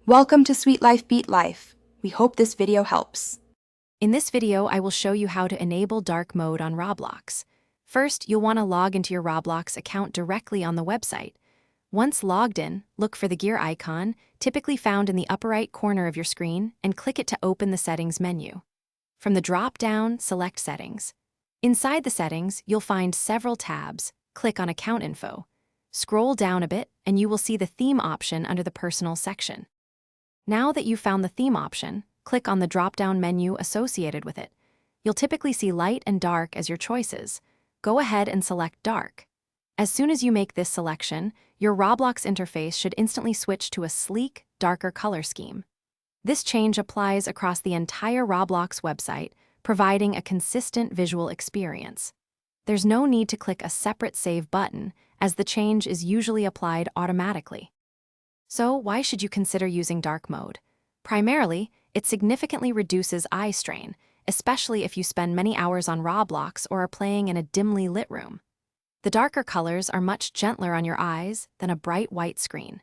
Welcome to Sweet Life Beat Life. We hope this video helps. In this video, I will show you how to enable dark mode on Roblox. First, you'll want to log into your Roblox account directly on the website. Once logged in, look for the gear icon, typically found in the upper right corner of your screen, and click it to open the Settings menu. From the drop-down, select Settings. Inside the settings, you'll find several tabs. Click on Account Info. Scroll down a bit, and you will see the Theme option under the Personal section. Now that you've found the theme option, click on the drop-down menu associated with it. You'll typically see light and dark as your choices. Go ahead and select dark. As soon as you make this selection, your Roblox interface should instantly switch to a sleek, darker color scheme. This change applies across the entire Roblox website, providing a consistent visual experience. There's no need to click a separate Save button, as the change is usually applied automatically. So why should you consider using dark mode? Primarily, it significantly reduces eye strain, especially if you spend many hours on Roblox or are playing in a dimly lit room. The darker colors are much gentler on your eyes than a bright white screen.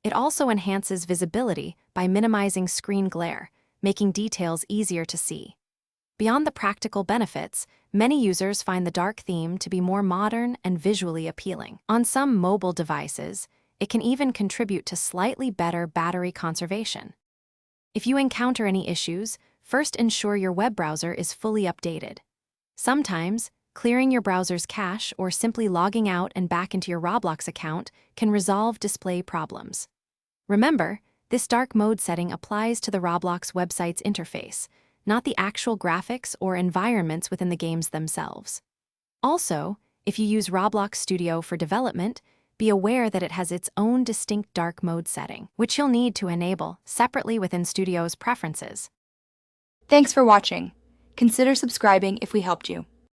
It also enhances visibility by minimizing screen glare, making details easier to see. Beyond the practical benefits, many users find the dark theme to be more modern and visually appealing. On some mobile devices, it can even contribute to slightly better battery conservation. If you encounter any issues, first ensure your web browser is fully updated. Sometimes, clearing your browser's cache or simply logging out and back into your Roblox account can resolve display problems. Remember, this dark mode setting applies to the Roblox website's interface, not the actual graphics or environments within the games themselves. Also, if you use Roblox Studio for development, be aware that it has its own distinct dark mode setting, which you'll need to enable separately within Studio's preferences. Thanks for watching. Consider subscribing if we helped you.